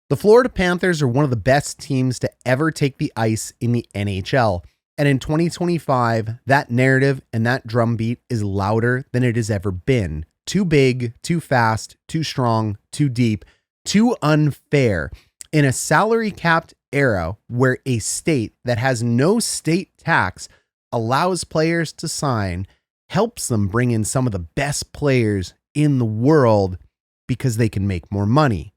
The Florida Panthers are one of the best teams to ever take the ice in the NHL. And in 2025, that narrative and that drumbeat is louder than it has ever been. Too big, too fast, too strong, too deep, too unfair. In a salary-capped era where a state that has no state tax allows players to sign, helps them bring in some of the best players in the world because they can make more money.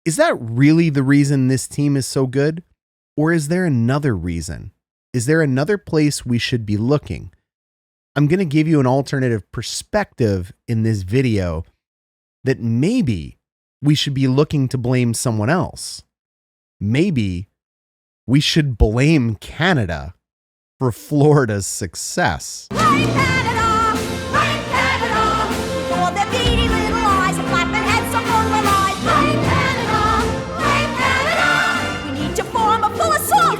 Is that really the reason this team is so good? Or is there another reason? Is there another place we should be looking? I'm going to give you an alternative perspective in this video that maybe we should be looking to blame someone else. Maybe we should blame Canada for Florida's success. Blame Canada! Blame Canada! For their beady little eyes and flapping heads upon their lies. Blame Canada! Blame Canada! We need to form a full assault!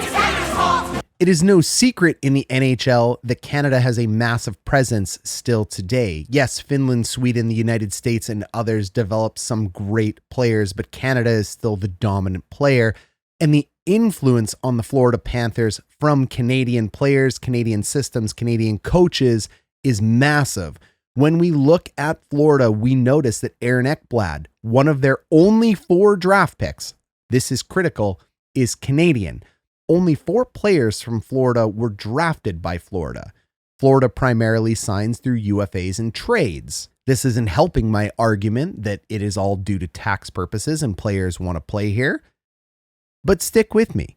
It is no secret in the NHL that Canada has a massive presence still today. Yes, Finland, Sweden, the United States, and others developed some great players, but Canada is still the dominant player. And the influence on the Florida Panthers from Canadian players, Canadian systems, Canadian coaches is massive. When we look at Florida, we notice that Aaron Ekblad, one of their only 4 draft picks, this is critical, is Canadian. Only 4 players from Florida were drafted by Florida. Florida primarily signs through UFAs and trades. This isn't helping my argument that it is all due to tax purposes and players want to play here. But stick with me.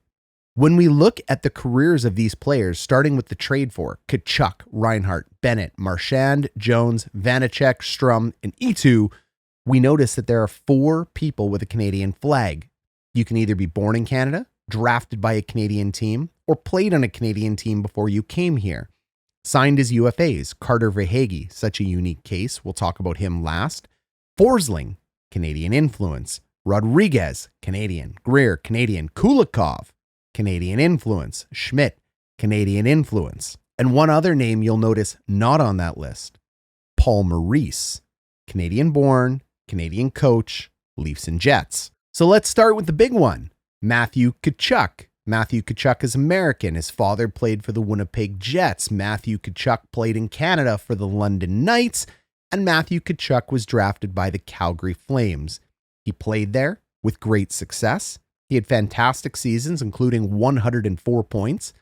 When we look at the careers of these players, starting with the trade for Kachchuck, Reinhart, Bennett, Marshand, Jones, Vanacek, Strum, and Etu, we notice that there are 4 people with a Canadian flag. You can either be born in Canada, drafted by a Canadian team, or played on a Canadian team before you came here. Signed as UFAs, Carter Verhaeghe, such a unique case. We'll talk about him last. Forsling, Canadian influence. Rodriguez, Canadian. Greer, Canadian. Kulikov, Canadian influence. Schmidt, Canadian influence. And one other name you'll notice not on that list. Paul Maurice, Canadian born, Canadian coach, Leafs and Jets. So let's start with the big one. Matthew Tkachuk. Matthew Tkachuk is American. His father played for the Winnipeg Jets. Matthew Tkachuk played in Canada for the London Knights, and Matthew Tkachuk was drafted by the Calgary Flames. He played there with great success. He had fantastic seasons, including 104 points,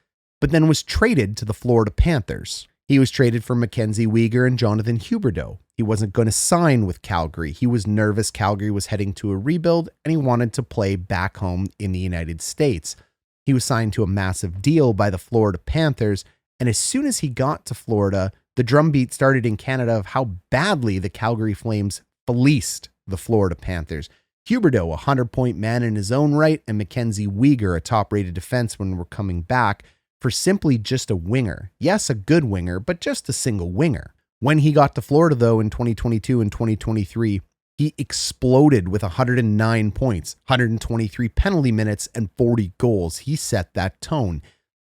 but then was traded to the Florida Panthers. He was traded for Mackenzie Weegar and Jonathan Huberdeau. He wasn't going to sign with Calgary. He was nervous Calgary was heading to a rebuild, and he wanted to play back home in the United States. He was signed to a massive deal by the Florida Panthers, and as soon as he got to Florida, the drumbeat started in Canada of how badly the Calgary Flames fleeced the Florida Panthers. Huberdeau, a 100-point man in his own right, and Mackenzie Weegar, a top-rated defenseman, were coming back for simply just a winger. Yes, a good winger, but just a single winger. When he got to Florida, though, in 2022 and 2023, he exploded with 109 points, 123 penalty minutes, and 40 goals. He set that tone.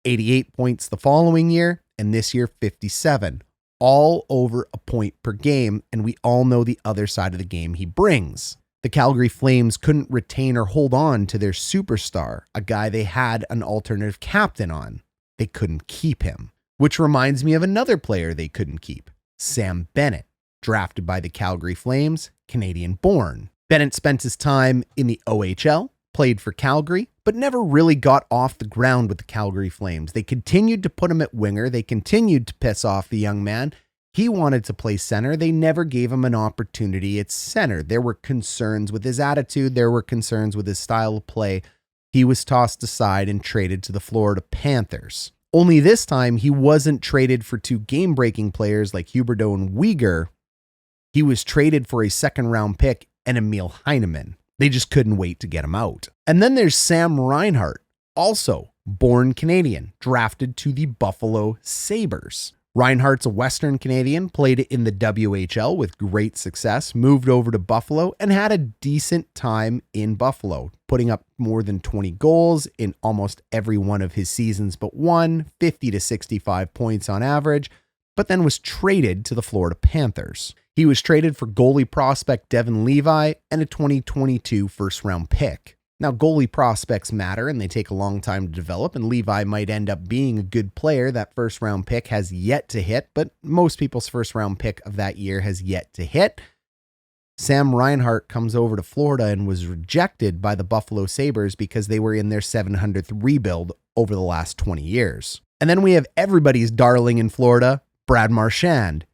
88 points the following year, and this year 57. All over a point per game, and we all know the other side of the game he brings. The Calgary Flames couldn't retain or hold on to their superstar, a guy they had an alternative captain on. They couldn't keep him, which reminds me of another player they couldn't keep, Sam Bennett, drafted by the Calgary Flames, Canadian-born. Bennett spent his time in the OHL, played for Calgary, but never really got off the ground with the Calgary Flames. They continued to put him at winger. They continued to piss off the young man. He wanted to play center. They never gave him an opportunity at center. There were concerns with his attitude. There were concerns with his style of play. He was tossed aside and traded to the Florida Panthers. Only this time, he wasn't traded for 2 game-breaking players like Huberdeau and Weegar. He was traded for a second-round pick and Emil Heineman. They just couldn't wait to get him out. And then there's Sam Reinhart, also born Canadian, drafted to the Buffalo Sabres. Reinhart's a Western Canadian, played in the WHL with great success, moved over to Buffalo, and had a decent time in Buffalo, putting up more than 20 goals in almost every one of his seasons but one, 50 to 65 points on average, but then was traded to the Florida Panthers. He was traded for goalie prospect Devin Levi and a 2022 first-round pick. Now, goalie prospects matter and they take a long time to develop, and Levi might end up being a good player. That first round pick has yet to hit, but most people's first round pick of that year has yet to hit. Sam Reinhart comes over to Florida and was rejected by the Buffalo Sabres because they were in their 700th rebuild over the last 20 years. And then we have everybody's darling in Florida, Brad Marchand.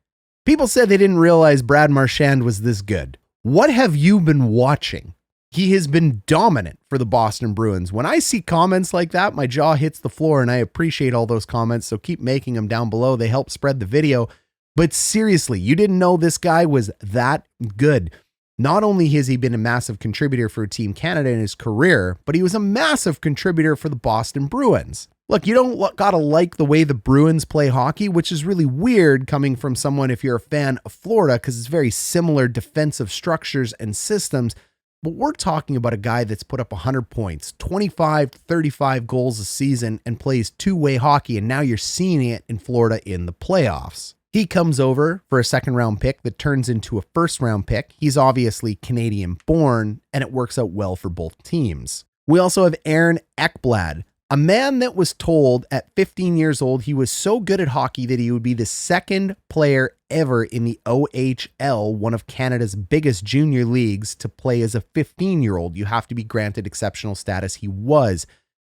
People said they didn't realize Brad Marchand was this good. What have you been watching? He has been dominant for the Boston Bruins. When I see comments like that, my jaw hits the floor, and I appreciate all those comments, so keep making them down below. They help spread the video. But seriously, you didn't know this guy was that good. Not only has he been a massive contributor for Team Canada in his career, but he was a massive contributor for the Boston Bruins. Look, you don't gotta like the way the Bruins play hockey, which is really weird coming from someone if you're a fan of Florida, because it's very similar defensive structures and systems. But we're talking about a guy that's put up 100 points, 25 to 35 goals a season, and plays two-way hockey, and now you're seeing it in Florida in the playoffs. He comes over for a second-round pick that turns into a first-round pick. He's obviously Canadian-born, and it works out well for both teams. We also have Aaron Ekblad, a man that was told at 15 years old he was so good at hockey that he would be the second player ever in the OHL, one of Canada's biggest junior leagues, to play as a 15-year-old. You have to be granted exceptional status. He was.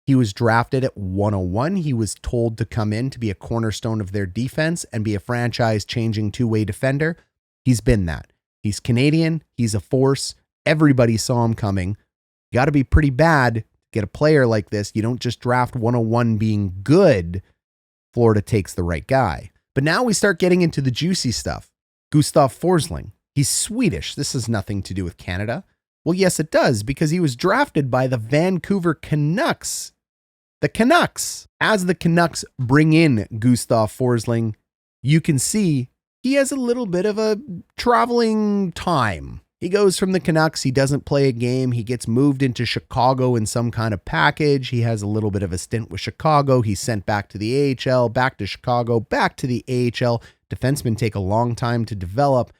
He was drafted at 101. He was told to come in to be a cornerstone of their defense and be a franchise-changing two-way defender. He's been that. He's Canadian. He's a force. Everybody saw him coming. You got to be pretty bad. Get a player like this. You don't just draft 101 being good. Florida takes the right guy. But now we start getting into the juicy stuff. Gustav Forsling. He's Swedish. This has nothing to do with Canada. Well, yes, it does, because he was drafted by the Vancouver Canucks. The Canucks. As the Canucks bring in Gustav Forsling, you can see he has a little bit of a traveling time. He goes from the Canucks, he doesn't play a game, he gets moved into Chicago in some kind of package, he has a little bit of a stint with Chicago, he's sent back to the AHL, back to Chicago, back to the AHL. Defensemen take a long time to develop.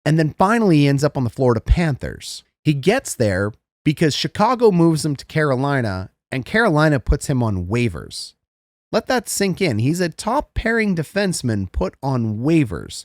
And then finally he ends up on the Florida Panthers. He gets there because Chicago moves him to Carolina, and Carolina puts him on waivers. Let that sink in. He's a top pairing defenseman put on waivers.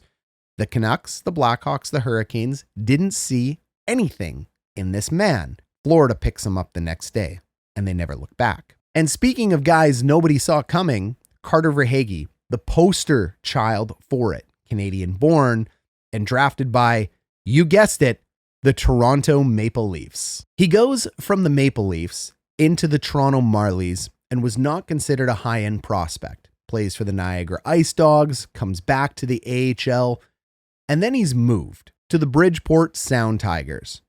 The Canucks, the Blackhawks, the Hurricanes didn't see anything in this man. Florida picks him up the next day, and they never look back. And speaking of guys nobody saw coming, Carter Verhaeghe, the poster child for it, Canadian-born and drafted by, you guessed it, the Toronto Maple Leafs. He goes from the Maple Leafs into the Toronto Marlies and was not considered a high-end prospect. Plays for the Niagara Ice Dogs, comes back to the AHL, and then he's moved to the Bridgeport Sound Tigers.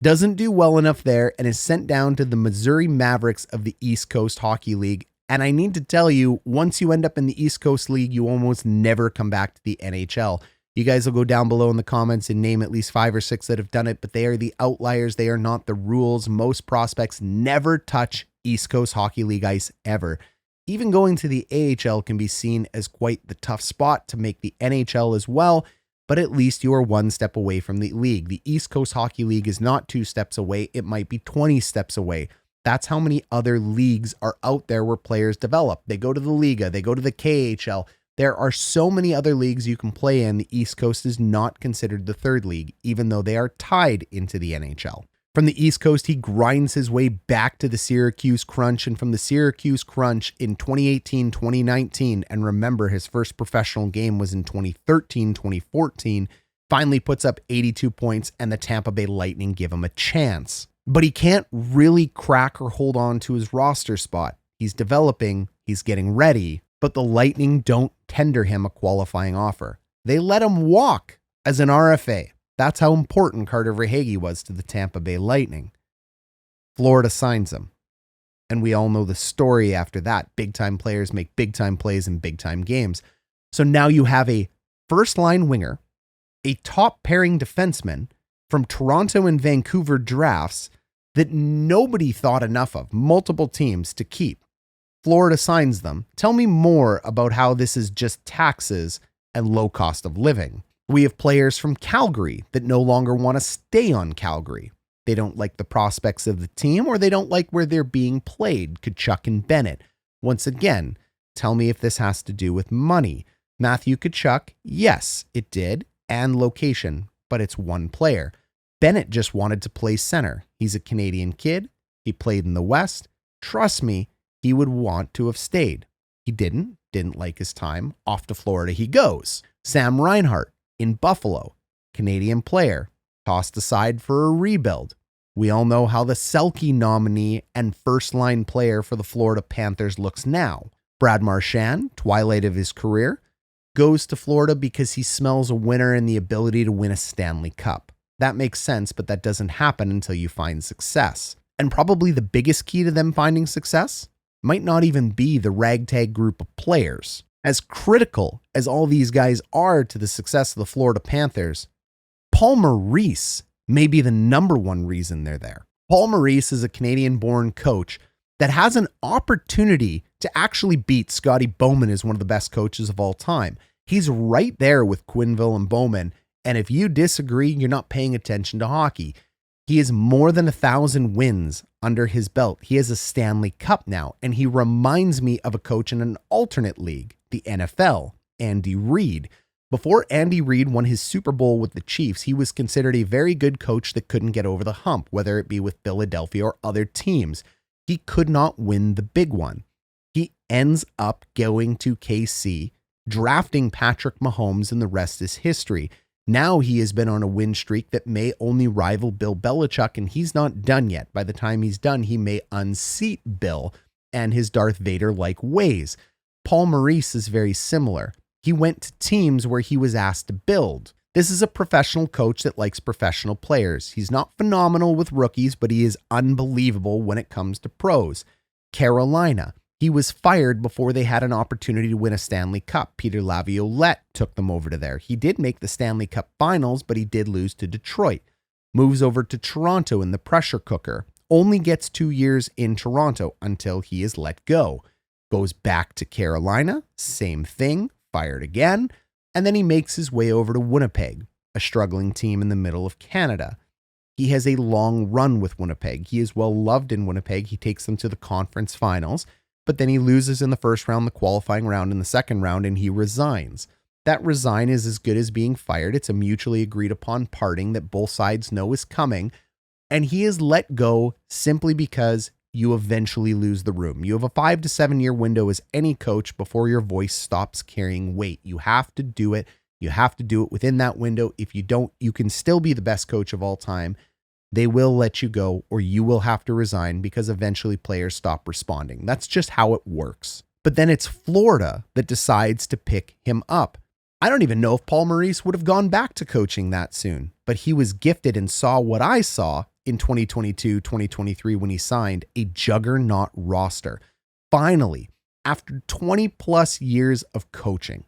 Doesn't do well enough there and is sent down to the Missouri Mavericks of the East Coast Hockey League. And I need to tell you, once you end up in the East Coast League, you almost never come back to the NHL. You guys will go down below in the comments and name at least 5 or 6 that have done it, but they are the outliers. They are not the rules. Most prospects never touch East Coast Hockey League ice ever. Even going to the AHL can be seen as quite the tough spot to make the NHL as well. But at least you are one step away from the league. The East Coast Hockey League is not 2 steps away. It might be 20 steps away. That's how many other leagues are out there where players develop. They go to the Liga, they go to the KHL. There are so many other leagues you can play in. The East Coast is not considered the third league, even though they are tied into the NHL. From the East Coast, he grinds his way back to the Syracuse Crunch, and from the Syracuse Crunch in 2018-2019, and remember his first professional game was in 2013-2014, finally puts up 82 points, and the Tampa Bay Lightning give him a chance. But he can't really crack or hold on to his roster spot. He's developing, he's getting ready, but the Lightning don't tender him a qualifying offer. They let him walk as an RFA. That's how important Carter Verhaeghe was to the Tampa Bay Lightning. Florida signs him. And we all know the story after that. Big-time players make big-time plays in big-time games. So now you have a first-line winger, a top-pairing defenseman from Toronto and Vancouver drafts that nobody thought enough of, multiple teams, to keep. Florida signs them. Tell me more about how this is just taxes and low cost of living. We have players from Calgary that no longer want to stay on Calgary. They don't like the prospects of the team, or they don't like where they're being played. Kachchuck and Bennett. Once again, tell me if this has to do with money. Matthew Tkachuk, yes, it did, and location, but it's one player. Bennett just wanted to play center. He's a Canadian kid. He played in the West. Trust me, he would want to have stayed. He didn't like his time. Off to Florida he goes. Sam Reinhart in Buffalo, Canadian player, tossed aside for a rebuild. We all know how the Selke nominee and first-line player for the Florida Panthers looks now. Brad Marchand, twilight of his career, goes to Florida because he smells a winner and the ability to win a Stanley Cup. That makes sense, but that doesn't happen until you find success. And probably the biggest key to them finding success might not even be the ragtag group of players. As critical as all these guys are to the success of the Florida Panthers, Paul Maurice may be the number one reason they're there. Paul Maurice is a Canadian-born coach that has an opportunity to actually beat Scotty Bowman as one of the best coaches of all time. He's right there with Quenneville and Bowman, and if you disagree, you're not paying attention to hockey. He has more than 1,000 wins under his belt. He has a Stanley Cup now, and he reminds me of a coach in an alternate league, the NFL, Andy Reid. Before Andy Reid won his Super Bowl with the Chiefs, he was considered a very good coach that couldn't get over the hump, whether it be with Philadelphia or other teams. He could not win the big one. He ends up going to KC, drafting Patrick Mahomes, and the rest is history. Now he has been on a win streak that may only rival Bill Belichick, and he's not done yet. By the time he's done, he may unseat Bill and his Darth Vader-like ways. Paul Maurice is very similar. He went to teams where he was asked to build. This is a professional coach that likes professional players. He's not phenomenal with rookies, but he is unbelievable when it comes to pros. Carolina. He was fired before they had an opportunity to win a Stanley Cup. Peter Laviolette took them over to there. He did make the Stanley Cup Finals, but he did lose to Detroit. Moves over to Toronto in the pressure cooker. Only gets 2 years in Toronto until he is let go. Goes back to Carolina, same thing, fired again. And then he makes his way over to Winnipeg, a struggling team in the middle of Canada. He has a long run with Winnipeg. He is well loved in Winnipeg. He takes them to the conference finals. But then he loses in the first round, the qualifying round, in the second round, and he resigns. That resign is as good as being fired. It's a mutually agreed upon parting that both sides know is coming. And he is let go simply because you eventually lose the room. You have a 5 to 7 year window as any coach before your voice stops carrying weight. You have to do it. You have to do it within that window. If you don't, you can still be the best coach of all time. They will let you go, or you will have to resign because eventually players stop responding. That's just how it works. But then it's Florida that decides to pick him up. I don't even know if Paul Maurice would have gone back to coaching that soon, but he was gifted and saw what I saw in 2022, 2023 when he signed a juggernaut roster. Finally, after 20 plus years of coaching,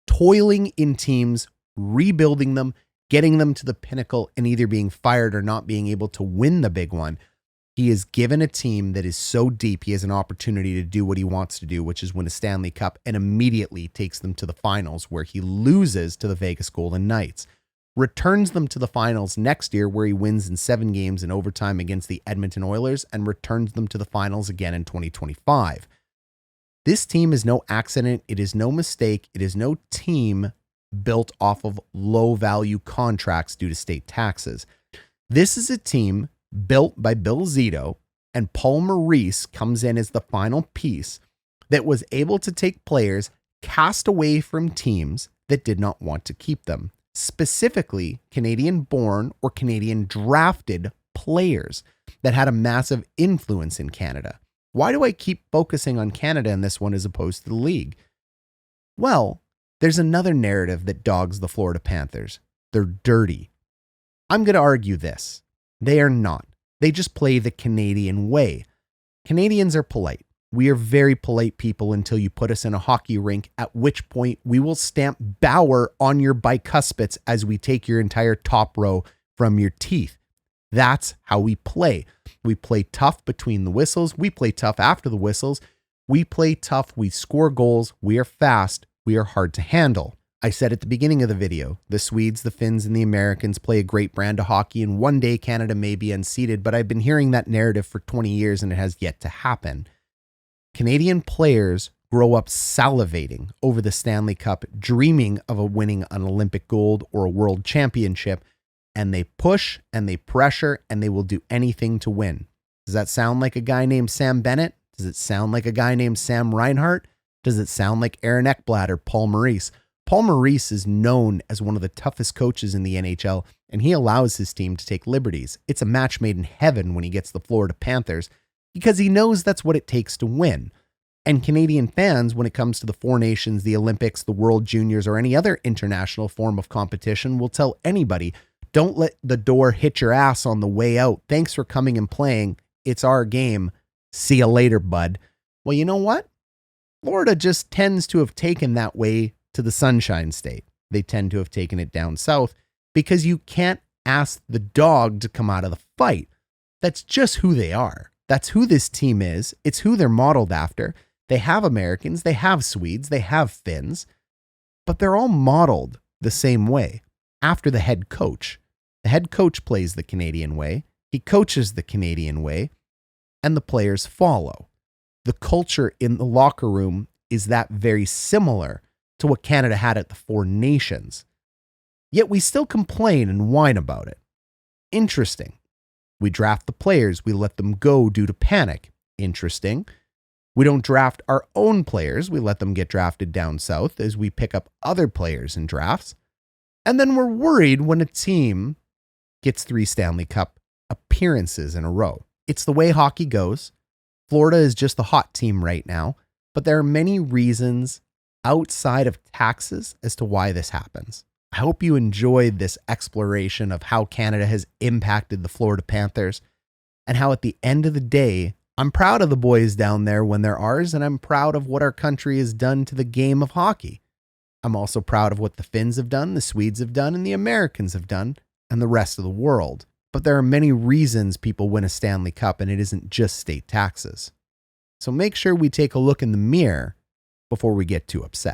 toiling in teams, rebuilding them, getting them to the pinnacle, and either being fired or not being able to win the big one, he is given a team that is so deep, he has an opportunity to do what he wants to do, which is win a Stanley Cup, and immediately takes them to the finals where he loses to the Vegas Golden Knights. Returns them to the finals next year where he wins in 7 games in overtime against the Edmonton Oilers, and returns them to the finals again in 2025. This team is no accident. It is no mistake. It is no team built off of low value contracts due to state taxes. This is a team built by Bill Zito, and Paul Maurice comes in as the final piece that was able to take players cast away from teams that did not want to keep them, specifically Canadian born or Canadian drafted players that had a massive influence in Canada. Why do I keep focusing on Canada in this one as opposed to the league? Well, there's another narrative that dogs the Florida Panthers. They're dirty. I'm going to argue this. They are not. They just play the Canadian way. Canadians are polite. We are very polite people until you put us in a hockey rink, at which point we will stamp Bauer on your bicuspids as we take your entire top row from your teeth. That's how we play. We play tough between the whistles. We play tough after the whistles. We play tough. We score goals. We are fast. We are hard to handle. I said at the beginning of the video, the Swedes, the Finns, and the Americans play a great brand of hockey, and one day Canada may be unseated, but I've been hearing that narrative for 20 years and it has yet to happen. Canadian players grow up salivating over the Stanley Cup, dreaming of winning an Olympic gold or a world championship, and they push and they pressure and they will do anything to win. Does that sound like a guy named Sam Bennett? Does it sound like a guy named Sam Reinhart? Does it sound like Aaron Ekblad or Paul Maurice? Paul Maurice is known as one of the toughest coaches in the NHL, and he allows his team to take liberties. It's a match made in heaven when he gets the Florida Panthers because he knows that's what it takes to win. And Canadian fans, when it comes to the Four Nations, the Olympics, the World Juniors, or any other international form of competition, will tell anybody, don't let the door hit your ass on the way out. Thanks for coming and playing. It's our game. See you later, bud. Well, you know what? Florida just tends to have taken that way to the Sunshine State. They tend to have taken it down south because you can't ask the dog to come out of the fight. That's just who they are. That's who this team is. It's who they're modeled after. They have Americans, they have Swedes, they have Finns, but they're all modeled the same way after the head coach. The head coach plays the Canadian way. He coaches the Canadian way, and the players follow. The culture in the locker room is that very similar to what Canada had at the Four Nations. Yet we still complain and whine about it. Interesting. We draft the players, we let them go due to panic. Interesting. We don't draft our own players, we let them get drafted down south as we pick up other players in drafts. And then we're worried when a team gets 3 Stanley Cup appearances in a row. It's the way hockey goes. Florida is just the hot team right now, but there are many reasons outside of taxes as to why this happens. I hope you enjoyed this exploration of how Canada has impacted the Florida Panthers and how at the end of the day, I'm proud of the boys down there when they're ours, and I'm proud of what our country has done to the game of hockey. I'm also proud of what the Finns have done, the Swedes have done, and the Americans have done, and the rest of the world. But there are many reasons people win a Stanley Cup, and it isn't just state taxes. So make sure we take a look in the mirror before we get too upset.